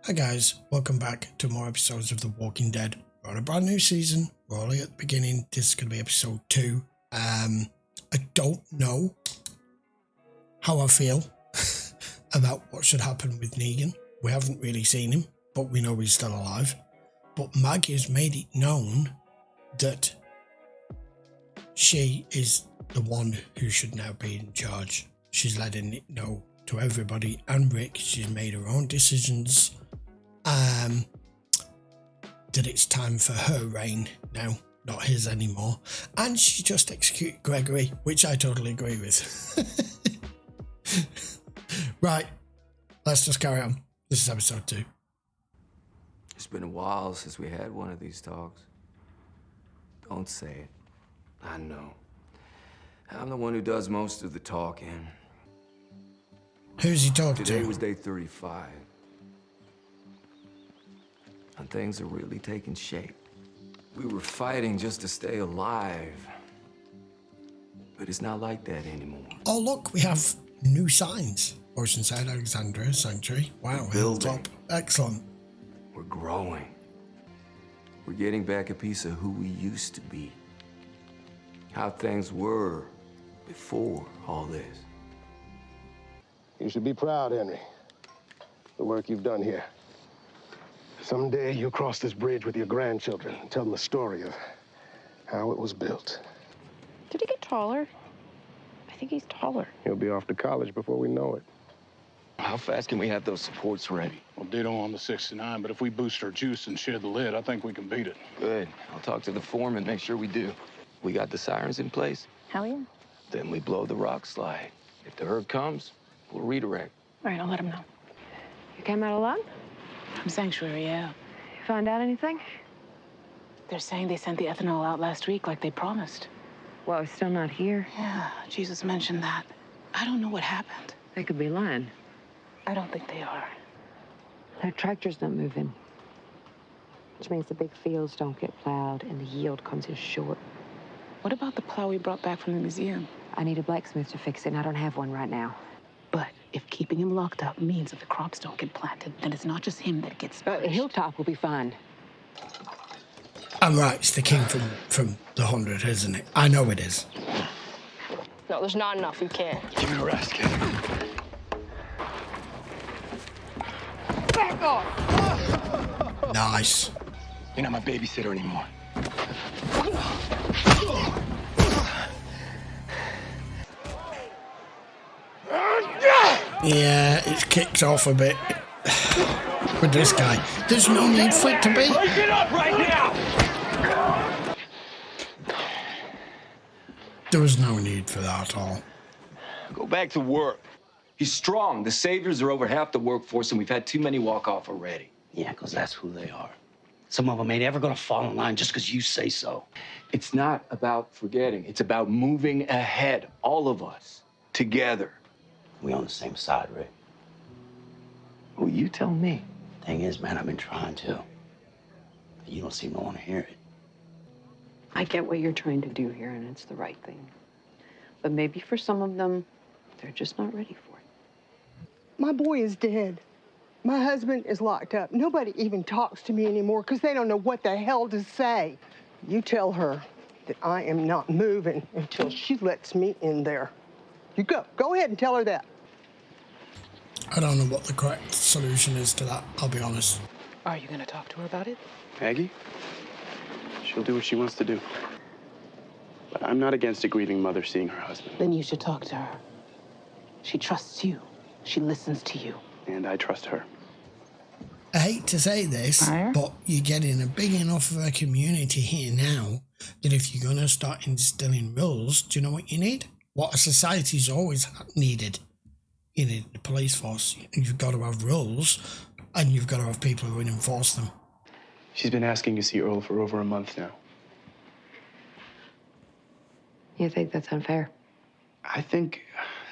Hi guys, welcome back to more episodes of The Walking Dead. We're on a brand new season. We're only at the beginning. This is going to be episode 2. I don't know how I feel about what should happen with Negan. We haven't really seen him, but we know he's still alive. But Maggie has made it known that she is the one who should now be in charge. She's letting it know to everybody and Rick. She's made her own decisions. That it's time for her reign now, not his anymore. And she just executed Gregory, which I totally agree with. Right, let's just carry on. This is episode 2. It's been a while since we had one of these talks. Don't say it. I know. I'm the one who does most of the talking. Who's he talking to? Today was day 35. And things are really taking shape. We were fighting just to stay alive. But it's not like that anymore. Oh look, we have new signs. Oceanside Alexandria Sanctuary. Wow, hilltop. Excellent. We're growing. We're getting back a piece of who we used to be. How things were before all this. You should be proud, Henry. The work you've done here. Someday you'll cross this bridge with your grandchildren and tell them the story of how it was built. Did he get taller? I think he's taller. He'll be off to college before we know it. How fast can we have those supports ready? Well, ditto on the 69, but if we boost our juice and shed the lid, I think we can beat it. Good. I'll talk to the foreman, make sure we do. We got the sirens in place? Hell yeah. Then we blow the rock slide. If the herd comes, we'll redirect. All right, I'll let him know. You came out alive? From Sanctuary, yeah. You find out anything? They're saying they sent the ethanol out last week like they promised. Well, it's still not here. Yeah, Jesus mentioned that. I don't know what happened. They could be lying. I don't think they are. Their tractor's not moving. Which means the big fields don't get plowed and the yield comes in short. What about the plow we brought back from the museum? I need a blacksmith to fix it, and I don't have one right now. But if keeping him locked up means that the crops don't get planted, then it's not just him that gets punished. Hilltop will be fine. I'm right, it's the king from the 100, isn't it? I know it is. No, there's not enough. You can't. Give it a rest, kid. Back off! Nice. You're not my babysitter anymore. Yeah, it's kicked off a bit with this guy. There's no need for it to be. Break it up right now! There was no need for that at all. Go back to work. He's strong. The saviors are over half the workforce, and we've had too many walk off already. Yeah, because that's who they are. Some of them ain't ever gonna fall in line just because you say so. It's not about forgetting. It's about moving ahead, all of us, together. We on the same side, Rick. Well, you tell me. Thing is, man, I've been trying to. But you don't seem to want to hear it. I get what you're trying to do here, and it's the right thing. But maybe for some of them, they're just not ready for it. My boy is dead. My husband is locked up. Nobody even talks to me anymore because they don't know what the hell to say. You tell her that I am not moving until she lets me in there. You go ahead and tell her that. I don't know what the correct solution is to that, I'll be honest. Are you going to talk to her about it? Maggie? She'll do what she wants to do. But I'm not against a grieving mother seeing her husband. Then you should talk to her. She trusts you. She listens to you. And I trust her. I hate to say this, but you're getting a big enough of a community here now that if you're going to start instilling rules, do you know what you need? What a society's always needed. You need the police force. You've got to have rules, and you've got to have people who enforce them. She's been asking to see Earl for over a month now. You think that's unfair? I think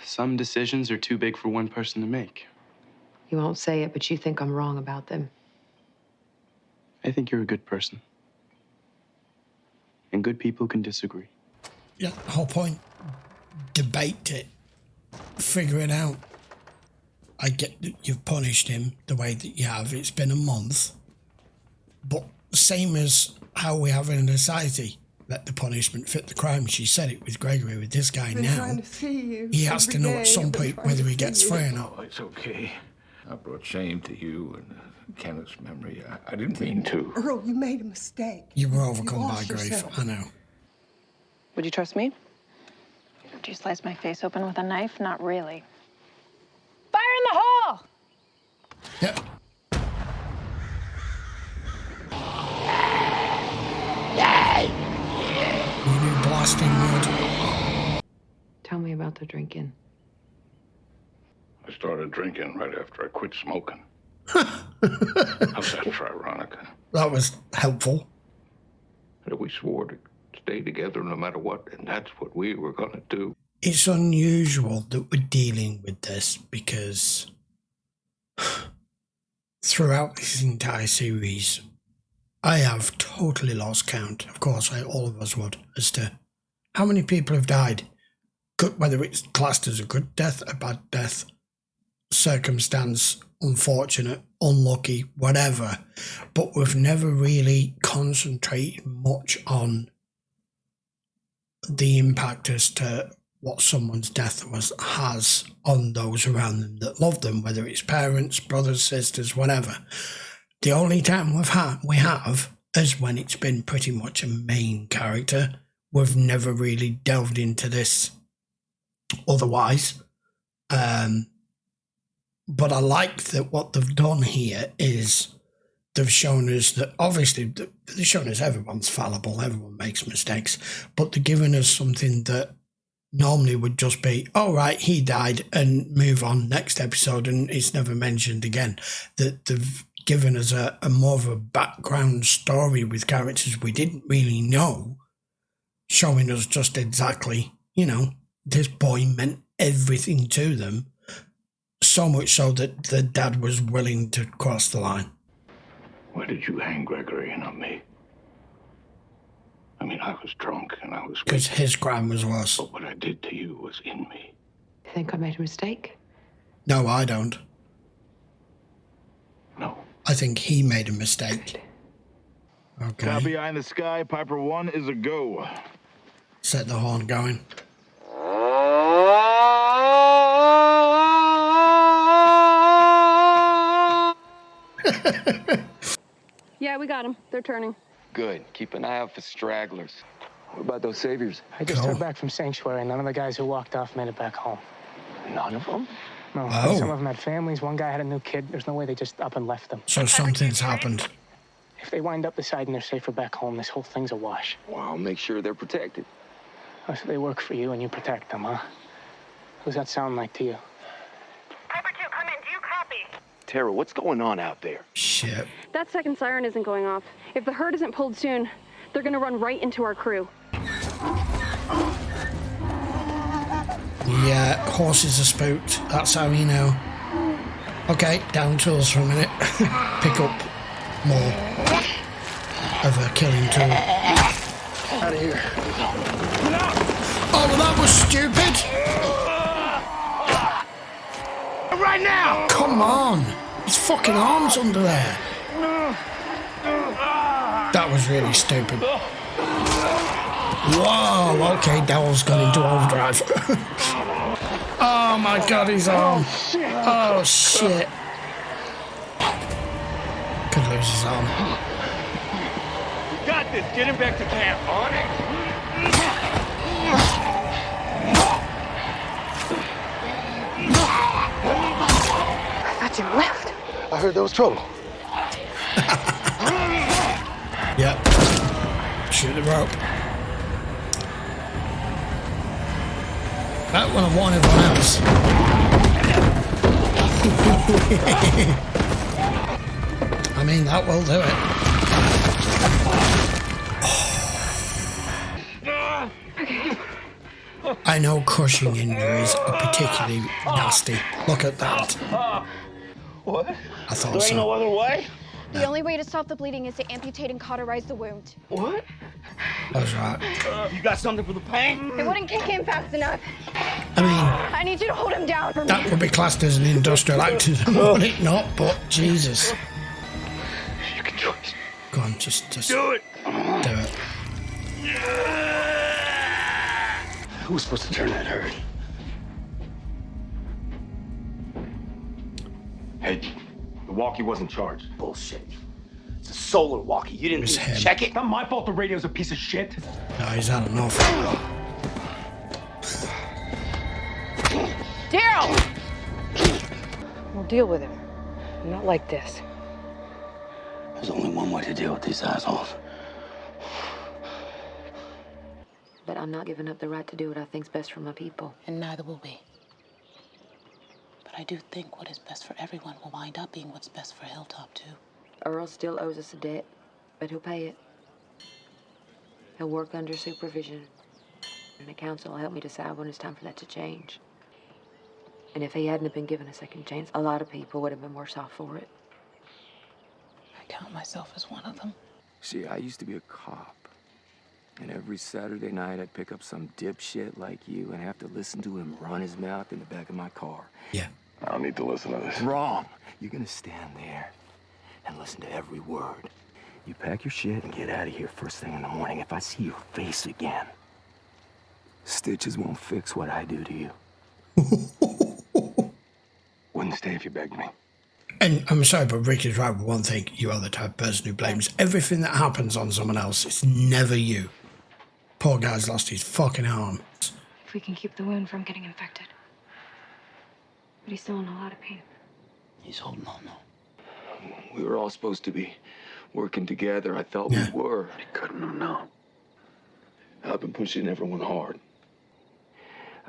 some decisions are too big for one person to make. You won't say it, but you think I'm wrong about them. I think you're a good person. And good people can disagree. Yeah, the whole point. Debate it. Figure it out. I get that you've punished him the way that you have. It's been a month. But same as how we have in a society, let the punishment fit the crime. She said it with Gregory, with this guy now. He has to know at some point whether he gets free or not. Oh, it's okay. I brought shame to you and Kenneth's memory. I didn't mean to. Earl, you made a mistake. You were overcome by grief, yourself. I know. Would you trust me? Would you slice my face open with a knife? Not really. Fire in the hole! Yep. You knew blasting wood. Tell me about the drinking. I started drinking right after I quit smoking. How's that for ironic? That was helpful. We swore to stay together no matter what, and that's what we were going to do. It's unusual that we're dealing with this because throughout this entire series, I have totally lost count. Of course, all of us would, as to how many people have died. Good, whether it's classed as a good death, a bad death, circumstance, unfortunate, unlucky, whatever. But we've never really concentrated much on the impact as to what someone's death has on those around them that love them, whether it's parents, brothers, sisters, whatever. The only time we have is when it's been pretty much a main character. We've never really delved into this otherwise. But I like that what they've done here is they've shown us that obviously they've shown us everyone's fallible, everyone makes mistakes, but they're giving us something that normally would just be, oh right, he died and move on next episode and it's never mentioned again. That they've given us a more of a background story with characters we didn't really know, showing us just exactly, you know, this boy meant everything to them, so much so that the dad was willing to cross the line. Why did you hang Gregory and not me? I mean, I was drunk and I was... Because his crime was worse. But what I did to you was in me. You think I made a mistake? No, I don't. No. I think he made a mistake. Okay. Copy, eye in the sky. Piper 1 is a go. Set the horn going. Yeah, we got them. They're turning. Good. Keep an eye out for stragglers. What about those saviors? I just heard back from Sanctuary. None of the guys who walked off made it back home. None of them? No. Oh. Some of them had families. One guy had a new kid. There's no way they just up and left them. So something's happened. If they wind up the side and they're safer back home, this whole thing's a wash. Well, I'll make sure they're protected. Oh, so they work for you and you protect them, huh? Who's that sound like to you? Piper 2, come in. Do you copy? Tara, what's going on out there? Shit. That second siren isn't going off. If the herd isn't pulled soon, they're gonna run right into our crew. Yeah, horses are spooked. That's how you know. Okay, down tools for a minute. Pick up more of a killing tool. Out of here. Oh, well, that was stupid. Right now! Come on. His fucking arm's under there. That was really stupid. Whoa, okay, Daryl's gone into overdrive. Oh my god, his arm. Oh shit. Could lose his arm. Got this. Get him back to camp. On it. I thought you left. I heard there was trouble. Yep. Shoot the rope. That one I warn everyone else. I mean, that will do it. I know crushing injuries are particularly nasty. Look at that. What? I thought There ain't so. no other way? The only way to stop the bleeding is to amputate and cauterize the wound. What? That's right. You got something for the pain? It wouldn't kick in fast enough. I mean, I need you to hold him down for me. that would be classed as an industrial accident, would it not? But Jesus. You can do it. Go on, just Do it. do it. Who was supposed to turn that herd? Hey, the walkie wasn't charged. Bullshit. It's a solar walkie. You didn't him. check it? Not my fault the radio's a piece of shit. No, he's had enough. Daryl! We'll deal with him. Not like this. There's only one way to deal with these assholes. But I'm not giving up the right to do what I think's best for my people. And neither will we. But I do think what is best for everyone will wind up being what's best for Hilltop, too. Earl still owes us a debt, but he'll pay it. He'll work under supervision. And the council will help me decide when it's time for that to change. And if he hadn't have been given a second chance, a lot of people would have been worse off for it. I count myself as one of them. See, I used to be a cop. And every Saturday night, I'd pick up some dipshit like you and have to listen to him run his mouth in the back of my car. Yeah. I don't need to listen to this. Wrong. You're gonna stand there and listen to every word. You pack your shit and get out of here first thing in the morning. If I see your face again, stitches won't fix what I do to you. Wouldn't stay if you begged me. And I'm sorry, but Rick is right with one thing. You are the type of person who blames everything that happens on someone else. It's never you. Poor guy's lost his fucking arm. If we can keep the wound from getting infected. But he's still in a lot of pain. He's holding on, though. We were all supposed to be working together. I thought we were. But he couldn't have known. I've been pushing everyone hard.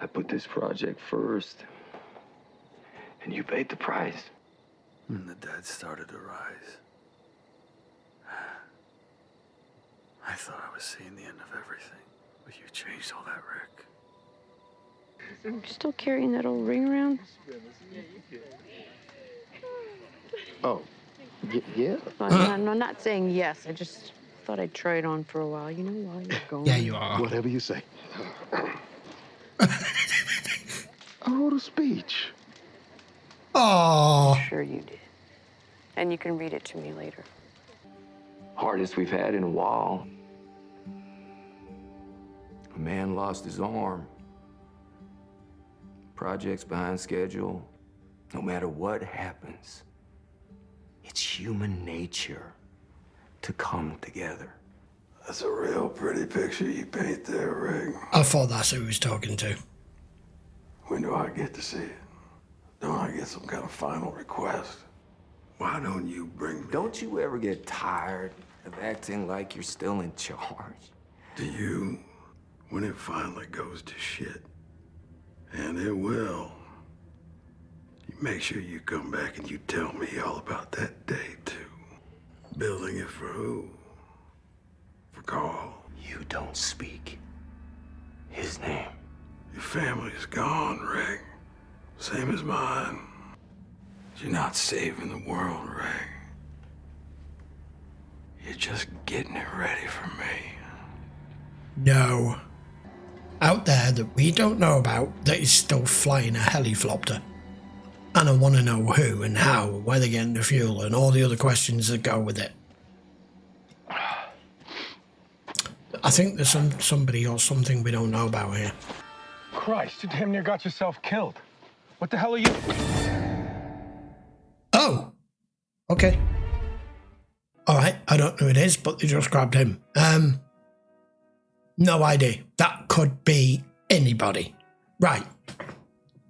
I put this project first, and you paid the price. And the dead started to rise. I thought I was seeing the end of everything, but you changed all that, Rick. I'm still carrying that old ring around. Oh, yeah? I'm not saying yes. I just thought I'd try it on for a while. You know, while you're going. Yeah, you are. Whatever you say. I wrote a speech. Oh. Sure you did. And you can read it to me later. Hardest we've had in a while. A man lost his arm. Project's behind schedule. No matter what happens, it's human nature to come together. That's a real pretty picture you paint there, Rick. I thought that's who he was talking to. When do I get to see it? Don't I get some kind of final request? Why don't you bring me? Don't you ever get tired of acting like you're still in charge? Do you, when it finally goes to shit, and it will, you make sure you come back and you tell me all about that day, too. Building it for who? For Carl? You don't speak his name. Your family's gone, Rick. Same as mine. You're not saving the world, Rick. You're just getting it ready for me. No. Out there that we don't know about that is still flying a helicopter. And I want to know who and how and where they're getting the fuel and all the other questions that go with it. I think there's somebody or something we don't know about here. Christ, you damn near got yourself killed. What the hell are you? Oh, okay. All right, I don't know who it is, but they just grabbed him. No idea. That could be anybody. Right.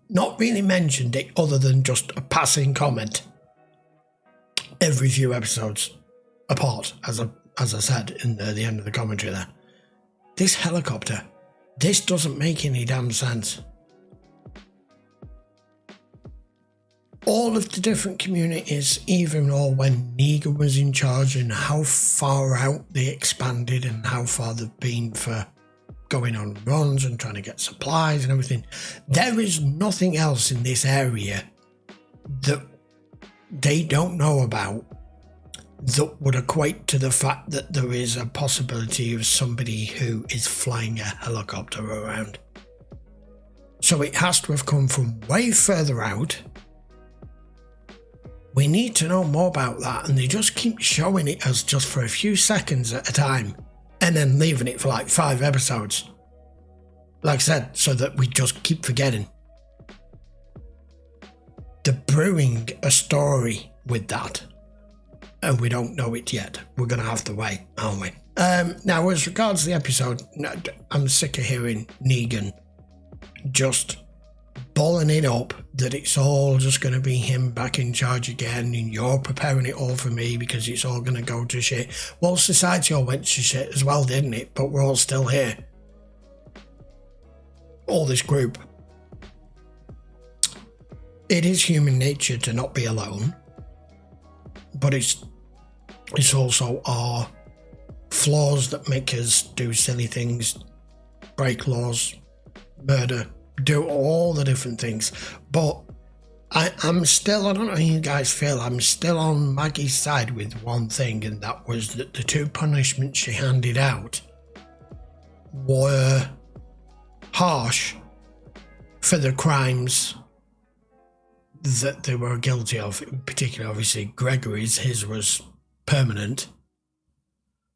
Not really mentioned it other than just a passing comment. Every few episodes apart, as I said in the end of the commentary there. This helicopter, this doesn't make any damn sense. All of the different communities, even all when Negan was in charge and how far out they expanded and how far they've been for going on runs and trying to get supplies and everything. There is nothing else in this area that they don't know about that would equate to the fact that there is a possibility of somebody who is flying a helicopter around. So it has to have come from way further out. We need to know more about that, and they just keep showing it as just for a few seconds at a time and then leaving it for like 5 episodes. Like I said, so that we just keep forgetting. They're brewing a story with that, and we don't know it yet. We're going to have to wait, aren't we? Now, as regards the episode, I'm sick of hearing Negan just balling it up that it's all just going to be him back in charge again, and you're preparing it all for me because it's all going to go to shit. Well, society all went to shit as well, didn't it? But we're all still here. All this group. It is human nature to not be alone, but it's also our flaws that make us do silly things, break laws, murder, do all the different things. But I'm still, I don't know how you guys feel, I'm still on Maggie's side with one thing, and that was that the 2 punishments she handed out were harsh for the crimes that they were guilty of. In particular, obviously, Gregory's, his was permanent.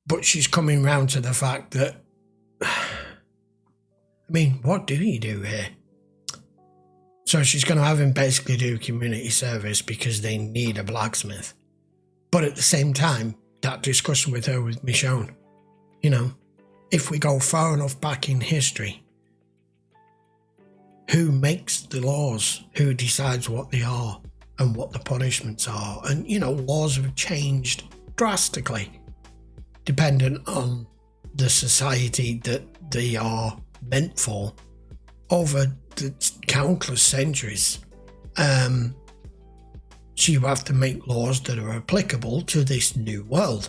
But she's coming round to the fact that, I mean, what do you do here? So she's going to have him basically do community service because they need a blacksmith. But at the same time, that discussion with her with Michonne, you know, if we go far enough back in history, who makes the laws? Who decides what they are and what the punishments are? And, you know, laws have changed drastically dependent on the society that they are meant for over the countless centuries. So you have to make laws that are applicable to this new world.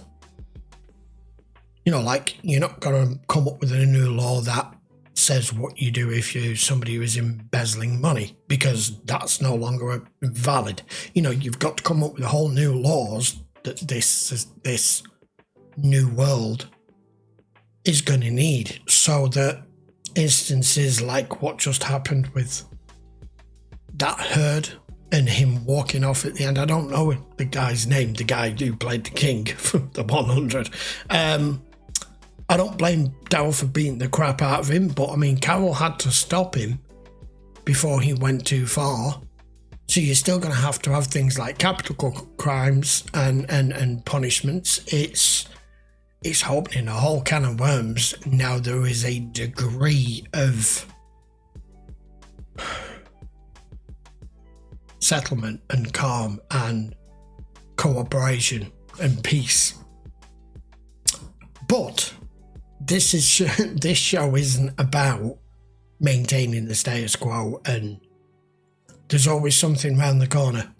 You know, like, you're not going to come up with a new law that says what you do if you're somebody who is embezzling money, because that's no longer valid. You know, you've got to come up with whole new laws that this new world is going to need, so that instances like what just happened with that herd and him walking off at the end, I don't know the guy's name, the guy who played the king from the 100. I don't blame Daryl for beating the crap out of him, but I mean, Carol had to stop him before he went too far. So you're still going to have things like capital crimes and punishments. It's opening a whole can of worms. Now there is a degree of settlement and calm and cooperation and peace. But this show isn't about maintaining the status quo, and there's always something round the corner.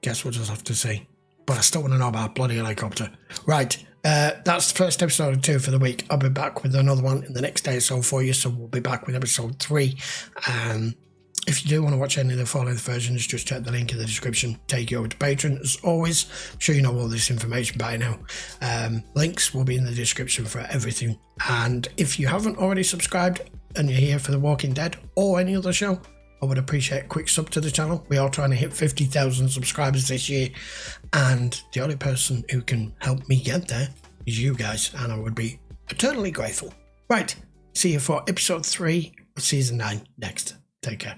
Guess we'll just have to see. But I still want to know about bloody helicopter. Right, that's the first episode of 2 for the week. I'll be back with another one in the next day or so for you, so we'll be back with episode 3. If you do want to watch any of the following versions, just check the link in the description, take you over to Patreon. As always, I'm sure you know all this information by now. Links will be in the description for everything. And if you haven't already subscribed and you're here for The Walking Dead or any other show, I would appreciate a quick sub to the channel. We are trying to hit 50,000 subscribers this year, and the only person who can help me get there is you guys, and I would be eternally grateful. Right, see you for episode 3 of season 9 next. Take care.